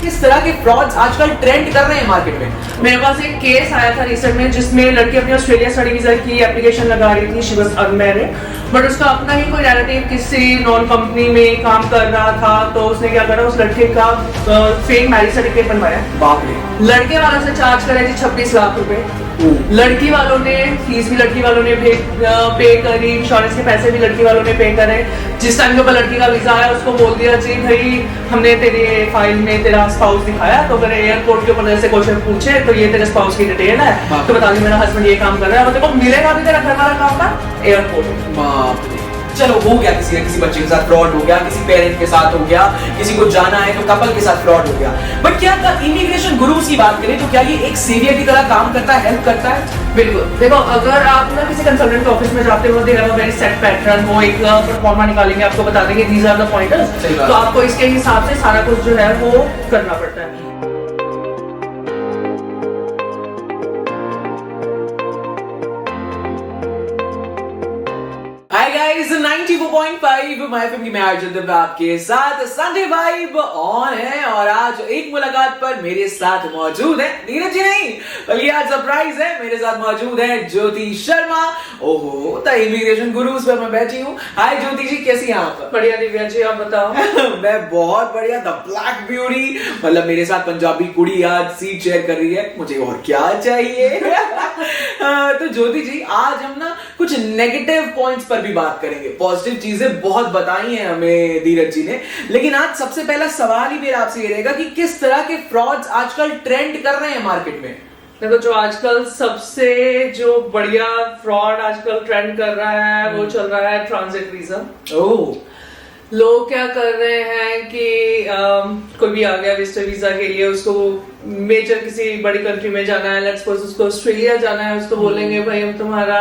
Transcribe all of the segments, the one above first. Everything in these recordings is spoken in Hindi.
किस तरह के फ्रॉड्स आजकल ट्रेंड कर रहे हैं मार्केट में। मेरे पास एक केस आया था रिसेंट में जिसमें लड़की अपनी ऑस्ट्रेलिया स्टडी वीजा की एप्लीकेशन लगा रही थी। शी वाज अनमैरिड बट उसका अपना ही कोई रिलेटिव किसी नॉन कंपनी में काम कर रहा था, तो उसने क्या करा, उस लड़के का फेक मैरिज सर्टिफिकेट बनवाया। बाप रे। लड़के वालों से चार्ज करे थी 26 लाख रुपए। लड़की वालों ने फीस भी लड़की वालों ने पे करी, इंश्योरेंस के पैसे भी लड़की वालों ने पे करे। जिस टाइम के ऊपर लड़की का वीजा आया उसको बोल दिया जी भाई हमने तेरे फाइल में तेरा स्पाउस दिखाया, तो अगर एयरपोर्ट के ऊपर से क्वेश्चन पूछे तो ये तेरे स्पाउस की डिटेल है, तो बता दी मेरा हस्बैंड ये काम कर रहा है, और देखो मिलेगा भी तेरा घर वाला काम का एयरपोर्ट। बाप रे। चलो हो गया, किसी न किसी बच्चे के साथ फ्रॉड हो गया, किसी पेरेंट के साथ हो गया, किसी को जाना है तो कपल के साथ फ्रॉड हो गया। बट क्या इमिग्रेशन गुरुज की बात करें तो क्या ये एक सेवियर की तरह काम करता है, हेल्प करता है? बिल्कुल। देखो अगर आप ना किसी कंसल्टेंट के ऑफिस में जाते हो, they have a very set pattern, वो एक फॉर्मा निकालेंगे, आपको बता देंगे दीज आर द पॉइंटर्स, तो आपको इसके हिसाब से सारा कुछ जो है वो करना पड़ता है। हाय गाइस, 94.5 माय फैमिली में अर्जुन आपके साथ संडे वाइब ऑन है, और आज एक मुलाकात पर मेरे साथ मौजूद है नीरज जी, नहीं बल्कि आज सरप्राइज है, मेरे साथ मौजूद है ज्योति शर्मा। ओहो, तो इमिग्रेशन गुरुज पर मैं बैठी हूँ। हाय ज्योति जी, कैसी हैं आप? बढ़िया दिव्या जी, आप बताओ। मैं बहुत बढ़िया। द ब्लैक ब्यूटी, मतलब मेरे साथ पंजाबी कुड़ी आज सीट शेयर कर रही है, मुझे और क्या चाहिए। तो ज्योति जी, आज हम ना कुछ नेगेटिव पॉइंट्स पर भी बात करेंगे। पॉजिटिव चीजें बहुत बताई हैं हमें धीरज जी ने, लेकिन आज सबसे पहला सवाल ही मेरा आपसे ये रहेगा कि किस तरह के फ्रॉड्स आजकल ट्रेंड कर रहे हैं मार्केट में। देखो जो आजकल सबसे जो बढ़िया फ्रॉड आजकल ट्रेंड कर रहा है वो चल रहा है ट्रांजिट वीजा। ओह, लोग क्या कर रहे हैं कि कोई भी आ गया विजिटर वीजा के लिए, उसको मेजर किसी बड़ी कंट्री में जाना है, लेट्स सपोज उसको ऑस्ट्रेलिया जाना है, उसको बोलेंगे भाई हम तुम्हारा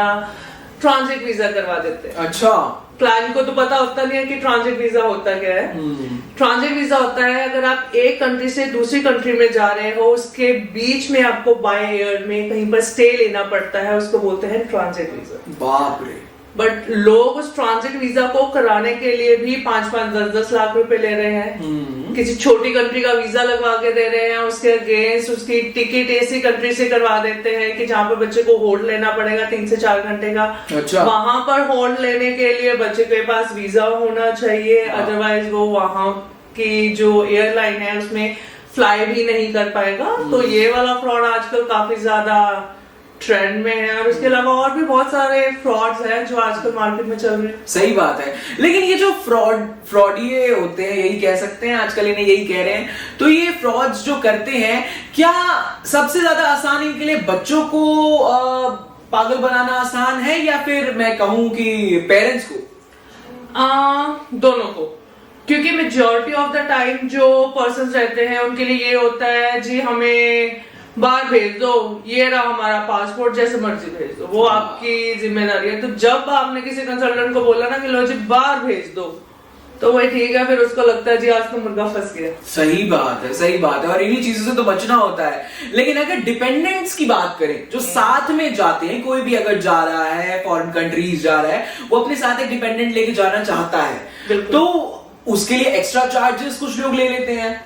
ट्रांजिट वीजा करवा देते हैं। अच्छा। क्लाइंट को तो पता होता नहीं है कि ट्रांजिट वीजा होता क्या है। ट्रांजिट वीजा होता है अगर आप एक कंट्री से दूसरी कंट्री में जा रहे हो, उसके बीच में आपको बाय एयर में कहीं पर स्टे लेना पड़ता है, उसको बोलते हैं ट्रांजिट वीजा। बाप रे। बट लोग उस ट्रांजिट वीजा को कराने के लिए भी 5-5, 10-10 लाख रुपए ले रहे हैं। किसी छोटी कंट्री का वीजा लगवा के दे रहे हैं, उसके अगेंस्ट उसकी टिकट ऐसी कंट्री से करवा देते हैं कि जहाँ पे बच्चे को होल्ड लेना पड़ेगा 3 से 4 घंटे का। अच्छा। वहां पर होल्ड लेने के लिए बच्चे के पास वीजा होना चाहिए, अदरवाइज वो वहां की जो एयरलाइन है उसमें फ्लाई भी नहीं कर पाएगा। तो ये वाला फ्रॉड आजकल काफी ज्यादा ट्रेंड में है, और इसके अलावा और भी बहुत सारे फ्रॉड्स हैं जो आजकल मार्केट में चल रहे हैं। सही बात है, लेकिन ये जो फ्रॉडिये होते हैं, यही कह सकते हैं आजकल, इन्हें यही कह रहे हैं, तो ये फ्रॉड्स जो करते हैं, क्या सबसे ज्यादा आसान इनके लिए बच्चों को पागल बनाना आसान है, या फिर मैं कहूं कि पेरेंट्स को? दोनों को, क्योंकि मेजॉरिटी ऑफ द टाइम जो पर्सन्स रहते हैं उनके लिए ये होता है जी हमें बाहर भेज दो, ये रहा हमारा पासपोर्ट, जैसे मर्जी भेज दो, वो आपकी जिम्मेदारी है। तो जब आपने किसी कंसल्टेंट को बोला ना कि लो जी बाहर भेज दो, तो वही ठीक है, फिर उसको लगता है जी आज तो मुर्गा फंस गया। सही बात है, सही बात है, और इन्हीं चीजों से तो बचना होता है। लेकिन अगर डिपेंडेंट्स की बात करें, जो साथ में जाते हैं, कोई भी अगर जा रहा है फॉरेन कंट्रीज जा रहा है, वो अपने साथ एक डिपेंडेंट लेके जाना चाहता है, तो उसके लिए एक्स्ट्रा चार्जेस कुछ लोग ले लेते हैं,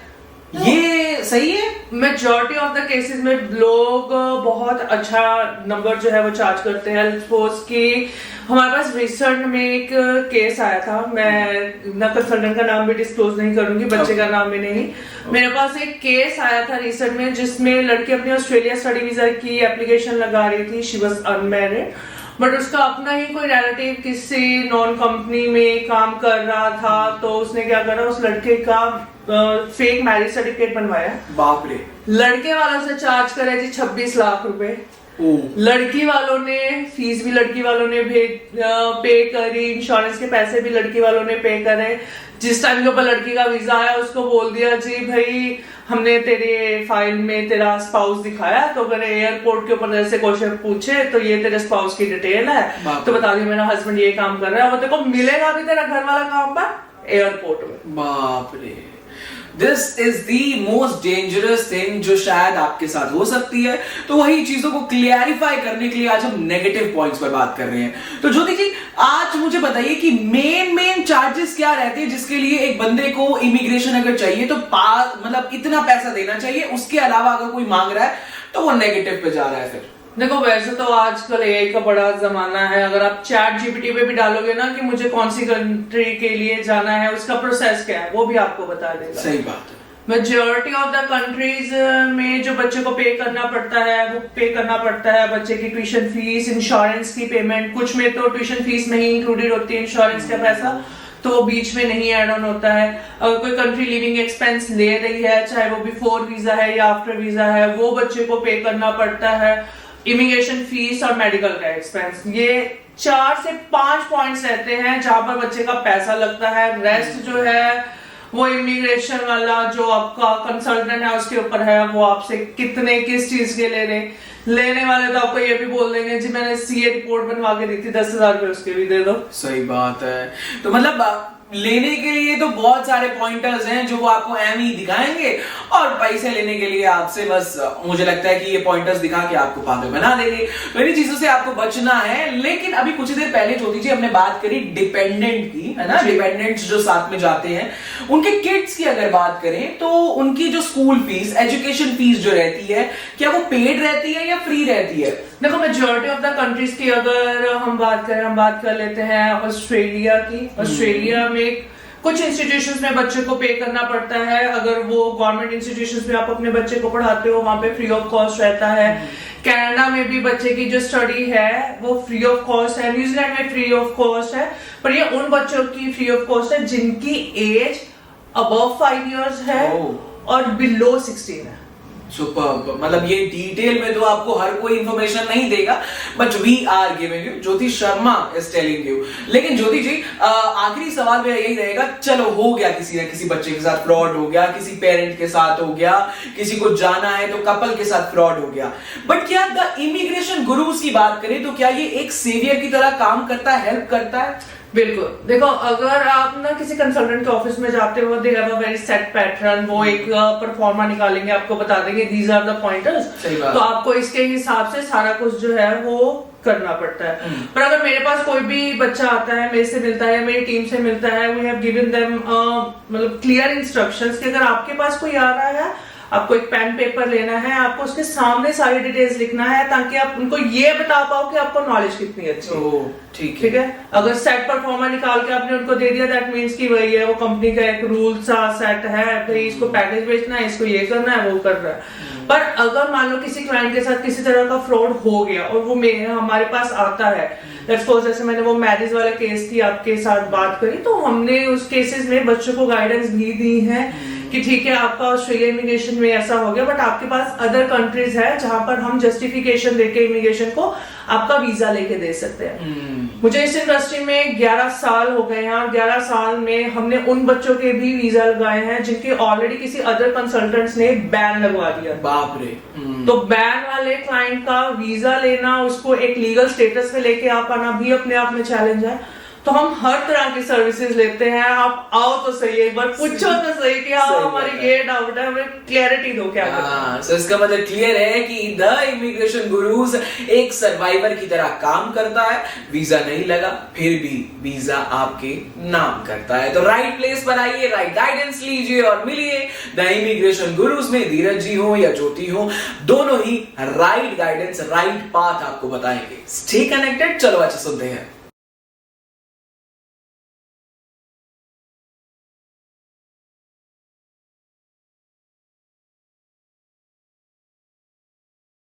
ये सही है? मेजॉरिटी ऑफ द केसेस में लोग बहुत अच्छा नंबर जो है वो चार्ज करते हैं। सपोज कि हमारे पास रिसेंट में एक केस आया था, मैं ना कंसल्टेंट का नाम भी डिस्क्लोज नहीं करूंगी, बच्चे का नाम भी नहीं। मेरे पास एक केस आया था रिसेंट में जिसमें लड़की अपनी ऑस्ट्रेलिया स्टडी वीजा की एप्लीकेशन लगा रही थी। शी वाज अनमैरिड बट उसका अपना ही कोई रिलेटिव किसी नॉन कंपनी में काम कर रहा था, तो उसने क्या करा, उस लड़के का फेक मैरिज सर्टिफिकेट बनवाया। बाप रे। लड़के वालों से चार्ज करे जी 26 लाख रुपए। लड़की वालों ने फीस भी लड़की वालों ने पे करी, इंश्योरेंस के पैसे भी लड़की वालों ने पे करे। जिस टाइम के ऊपर लड़की का वीजा आया उसको बोल दिया जी भाई हमने तेरे फाइल में तेरा स्पाउस दिखाया, तो अगर एयरपोर्ट के ऊपर ऐसे क्वेश्चन पूछे तो ये तेरे स्पाउस की डिटेल है, तो बता दी मेरा हस्बैंड ये काम कर रहा है, वो तेरे को मिलेगा भी तेरा घर वाला काम पर एयरपोर्ट में। बाप रे। This is the most dangerous thing जो शायद आपके साथ हो सकती है। तो वही चीजों को क्लियरिफाई करने के लिए आज हम नेगेटिव पॉइंट्स पर बात कर रहे हैं। तो ज्योति जी, आज मुझे बताइए कि मेन चार्जेस क्या रहते हैं जिसके लिए एक बंदे को इमिग्रेशन अगर चाहिए तो मतलब इतना पैसा देना चाहिए, उसके अलावा अगर कोई मांग रहा है तो वो नेगेटिव पे जा रहा है। फिर देखो, वैसे तो आजकल एआई का बड़ा जमाना है। अगर आप चैट जीपीटी पे भी डालोगे ना कि मुझे कौन सी कंट्री के लिए जाना है, उसका प्रोसेस क्या है, वो भी आपको बता देगा। सही बात है। मेजोरिटी ऑफ द कंट्रीज में जो बच्चे को पे करना पड़ता है वो पे करना पड़ता है बच्चे की ट्यूशन फीस, इंश्योरेंस की पेमेंट। कुछ में तो ट्यूशन फीस में ही इंक्लूडेड होती है इंश्योरेंस का पैसा, तो वो बीच में नहीं ऐड ऑन होता है। अगर कोई कंट्री लिविंग एक्सपेंस ले रही है, चाहे वो बिफोर वीजा है या आफ्टर वीजा है, वो बच्चे को पे करना पड़ता है। इमिग्रेशन फीस और मेडिकल का एक्सपेंस, ये 4 से 5 पॉइंट्स रहते हैं जहां पर बच्चे का पैसा लगता है। रेस्ट जो है वो इमिग्रेशन वाला जो आपका कंसल्टेंट है उसके ऊपर है, वो आपसे कितने किस चीज के ले रहे। लेने वाले तो आपको ये भी बोल देंगे जी मैंने सीए रिपोर्ट बनवा के दी थी, 10,000 रुपए उसके भी दे दो। सही बात है। तो मतलब लेने के लिए तो बहुत सारे पॉइंटर्स हैं जो वो आपको एम ही दिखाएंगे, और पैसे लेने के लिए आपसे बस मुझे लगता है कि ये पॉइंटर्स दिखा के आपको पागल बना देंगे। तो इन्हीं चीजों से आपको बचना है। लेकिन अभी कुछ देर पहले ज्योति जी हमने बात करी डिपेंडेंट की, है ना। डिपेंडेंट्स जो साथ में जाते हैं, उनके किड्स की अगर बात करें तो उनकी जो स्कूल फीस, एजुकेशन फीस जो रहती है, क्या वो पेड रहती है या फ्री रहती है? देखो, मेजोरिटी ऑफ द कंट्रीज की अगर हम बात करें, हम बात कर लेते हैं ऑस्ट्रेलिया की। ऑस्ट्रेलिया में कुछ इंस्टीट्यूशंस में बच्चे को पे करना पड़ता है। अगर वो गवर्नमेंट इंस्टीट्यूशंस में आप अपने बच्चे को पढ़ाते हो, वहां पे फ्री ऑफ कॉस्ट रहता है। कनाडा में भी बच्चे की जो स्टडी है वो फ्री ऑफ कॉस्ट है। न्यूजीलैंड में फ्री ऑफ कॉस्ट है, पर ये उन बच्चों की फ्री ऑफ कॉस्ट है जिनकी एज अबव 5 इयर्स है और बिलो 16 है। सुपर। मतलब ये डिटेल में तो आपको हर कोई इंफॉर्मेशन नहीं देगा, but we are giving you, Jyoti Sharma is telling you. लेकिन ज्योति जी, आखिरी सवाल मेरा यही रहेगा, चलो हो गया किसी ना किसी बच्चे के साथ फ्रॉड हो गया, किसी पेरेंट के साथ हो गया, किसी को जाना है तो कपल के साथ फ्रॉड हो गया, बट क्या द इमिग्रेशन गुरुज की बात करें तो क्या ये एक सेवियर की तरह काम करता है, हेल्प करता है? बिल्कुल। देखो, अगर आप ना किसी कंसल्टेंट के ऑफिस में जाते हो, they have a very set pattern, वो एक परफॉर्मा निकालेंगे, आपको बता देंगे दीज आर द पॉइंटर्स, तो आपको इसके हिसाब से सारा कुछ जो है वो करना पड़ता है। पर अगर मेरे पास कोई भी बच्चा आता है, मेरे से मिलता है, मेरी टीम से मिलता है, वी हैव गिवन देम मतलब क्लियर इंस्ट्रक्शंस कि अगर आपके पास कोई आ रहा है, आपको एक पेन पेपर लेना है, आपको उसके सामने सारी डिटेल्स लिखना है ताकि आप उनको ये बता पाओ कि आपको नॉलेज कितनी अच्छी है। ठीक है। अगर सेट परफॉर्मा निकाल के आपने उनको दे दिया, दैट मीन्स कि वही है, वो कंपनी का एक रूल सा सेट है, भाई इसको पैकेज बेचना है, इसको ये करना है, वो कर रहा है। पर अगर मान लो किसी क्लाइंट के साथ किसी तरह का फ्रॉड हो गया और वो हमारे पास आता है, लेट्स सपोज जैसे मैंने वो मैरिज वाला केस की आपके साथ बात करी, तो हमने उस केसेस में बच्चों को गाइडेंस भी दी है कि ठीक है आपका ऑस्ट्रेलिया इमिग्रेशन में ऐसा हो गया, बट आपके पास अदर कंट्रीज है जहां पर हम जस्टिफिकेशन देके इमिग्रेशन को आपका वीजा लेके दे सकते हैं। मुझे इस इंडस्ट्री में 11 साल हो गए हैं और 11 साल में हमने उन बच्चों के भी वीजा लगाए हैं जिनके ऑलरेडी किसी अदर कंसल्टेंट्स ने बैन लगवा दिया। बाप रे। तो बैन वाले क्लाइंट का वीजा लेना, उसको एक लीगल स्टेटस में लेके आ पाना भी अपने आप में चैलेंज है। तो हम हर तरह की सर्विसेज लेते हैं, आप आओ तो सही, एक बार पूछो तो सही कि हाँ हमारी ये डाउट है, हमें क्लैरिटी दो क्या करना। सो इसका मतलब क्लियर है कि द इमिग्रेशन गुरुज एक सर्वाइवर की तरह काम करता है। वीजा नहीं लगा फिर भी वीजा आपके नाम करता है। तो राइट प्लेस पर आइए, राइट गाइडेंस लीजिए और मिलिए द इमिग्रेशन गुरुज में। धीरज जी हो या ज्योति हो, दोनों ही राइट गाइडेंस, राइट पाथ आपको बताएंगे। Stay connected. चलो अच्छा सुनते हैं।